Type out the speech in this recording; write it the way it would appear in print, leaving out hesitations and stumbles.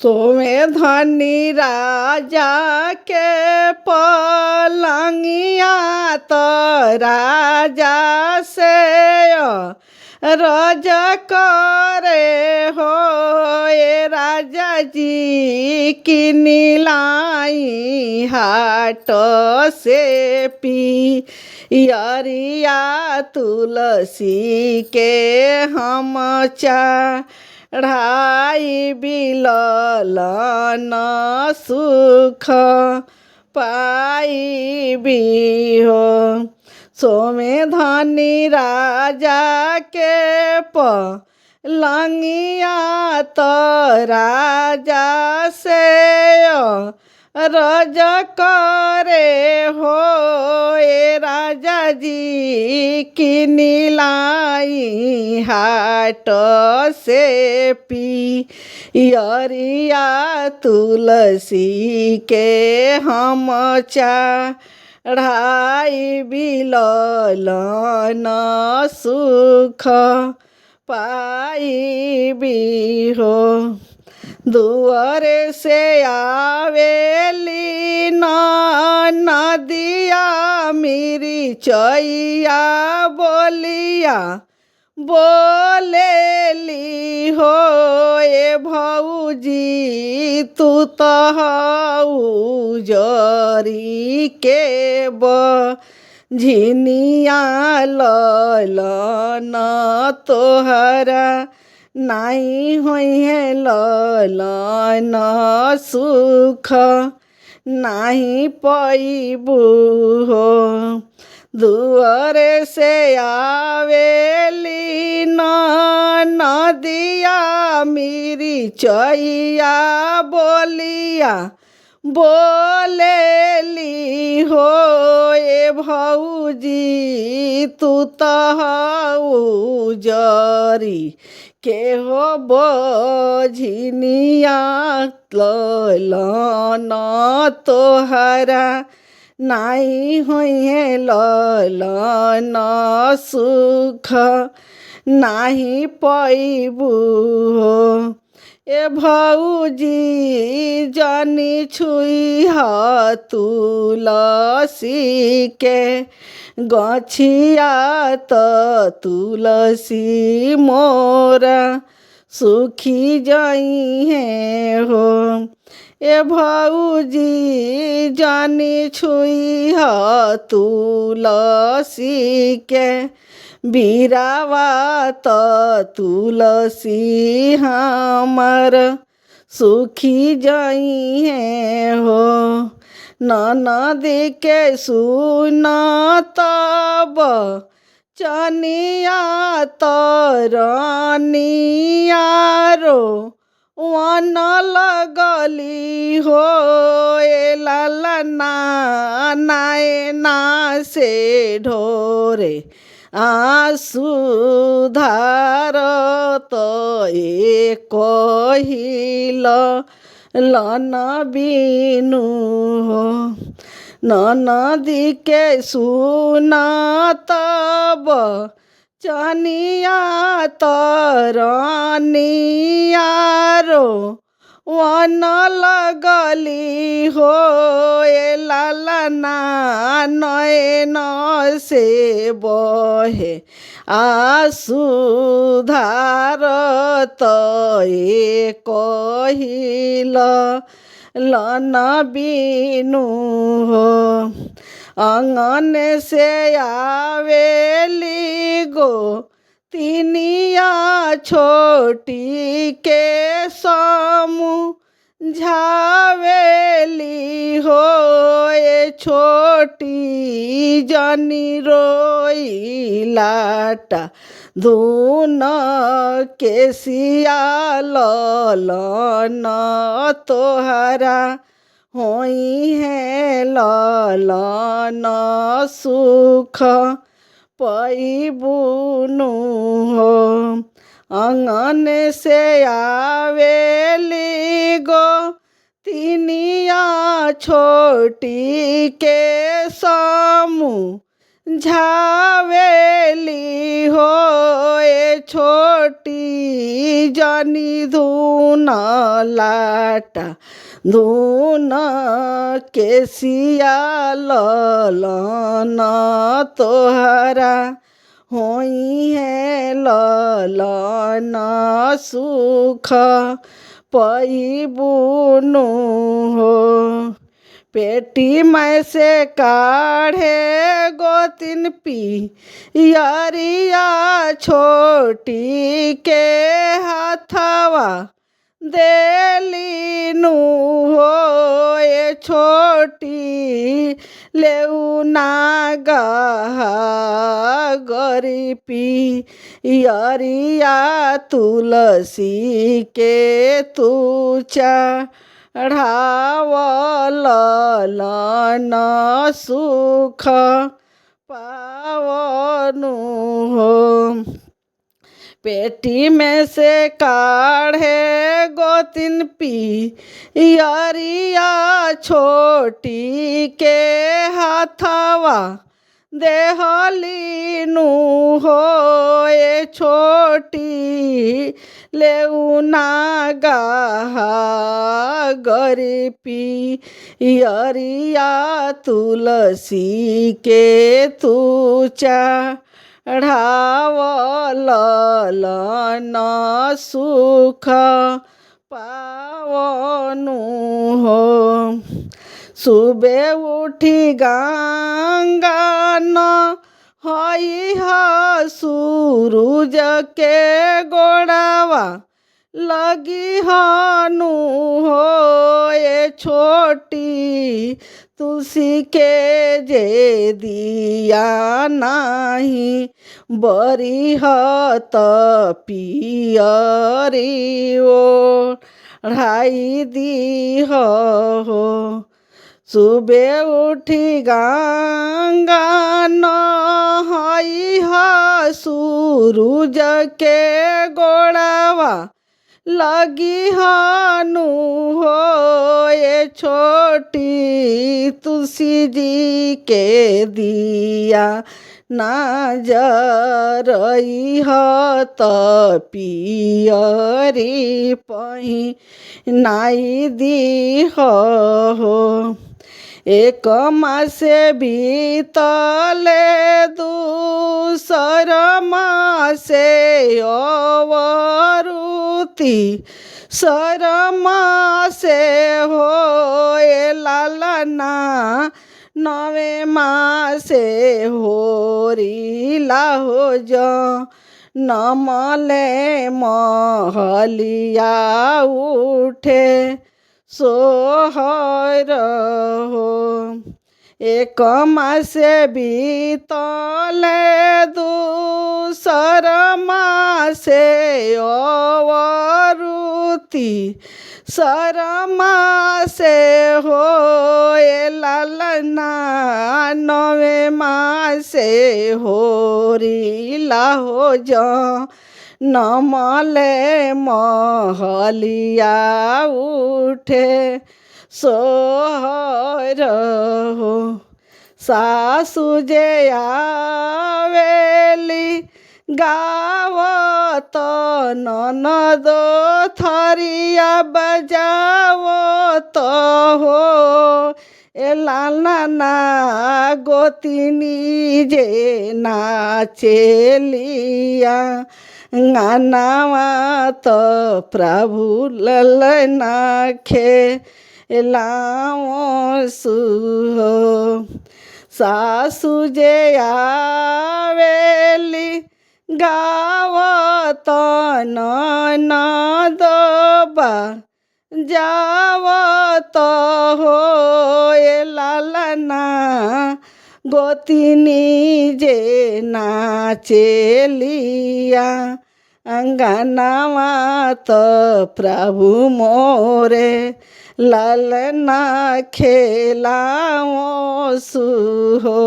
सोमे धनी राजा के पलंगिया तो राजा से रज करे हो ये राजा जी की नीलाई हाट से पी यरिया तुलसी के हम चढ़ाई बिललन सुख पाई भी हो। सोमे धनी राजा के पलंगिया तो राजा से रज करे हो ये राजा जी की नीलाई हाट से पी यरिया तुलसी के हम चढ़ाई बिललन सुख पाई भी हो। दुआरे से आवेली नदिया मेरी चैया बोलिया बोलेली हो ए भौजी तू तो हऊ जरी के झिनिया ललन तोहरा नाई होइहे ललन सुख नाही पैबू हो। दुआरे से आवेली नदिया मेरी चैया बोलिया बोलेली हो ए भौजी तू तो हऊ जरी के हो बझिनिया ललन तोहरा नाई होइहे ललन सुख नाही पैबू हो। ए भौजी जनी छुई तुलसी के गछिया तो तुलसी मोरा सुखी जई है हो। ए भौजी जानी छुई तुलसी के बीरावा तो तुलसी हमर सुखी जई है हो। ननद के सुन तब चनिया तरनिया रो वन लगली हो ए ललना नायना से ढोरे आंसू धार तो एक कहिल लन बिनु हो। ननदी के सुना तब चनिया तरनिया रो वन लगली हो ए ललना नयन से बहे आंसू धार तो एक कहिल लन बिनु हो। आंगन से आवेली गो तिनिया छोटी के झावेली हो ए छोटी जनी रोई लाटा धून के सियाल लन तोहरा होई है ललन सुख पैबुनु हो। आंगन से आवेली गो तिनिया छोटी के झावेली हो ए छोटी जानी धून लाटा धून केसिया ललन तोहरा होई है ललन सुख पैबुनु हो। पेटी में से काढ़े गोतिन पियरिया छोटी के हाथवा देलीनु हो ए छोटी लेउना गरी पियरिया तुलसी के तूचा ढ़ावलन सुख पावनु हो। पेटी में से काढ़े गोतिन पियरिया छोटी के हाथवा देहलीनु हो ए छोटी लेउना गरी पियरिया तुलसी के तूचा ढ़ावलन सुख पावनु हो। सुबह उठी गंगा न हई सूरज के गोड़ावा लगी हनु हो ए छोटी तुलसी के जे दिया नाही बरी हत पियरी ओढ़ाई दी हो। सुबह उठी गंगा नहाई सूरज के गोड़ावा लगी हनु हो ये छोटी तुलसी जी के दिया ना जरई हत पियरी पही नाई दी हो। एक मासे बीतले दूसर मासे अवरुति सर मासे हो ए लालना नवे मासे होरी लाहो जो नमले महलिया उठे सोहर हो। एक मासे बीतले दूसर मासे अवरुति सर मासे हो ए लालना नवे मासे होरी लाहो जो नमले महलिया उठे सोहर हो। सासु जे आवेली गावत ननदो थरिया बजावत हो ए लालना गोतिनी जे नाचेलिया गानावा तो प्रभु ललना खेलाओ सुहो। सासु जे आवेली गावत ननदबा जावत हो ए लालना गोतिनी जे नाचेलिया अंगनावा तो प्रभु मोरे लालना खेलाओ सुहो।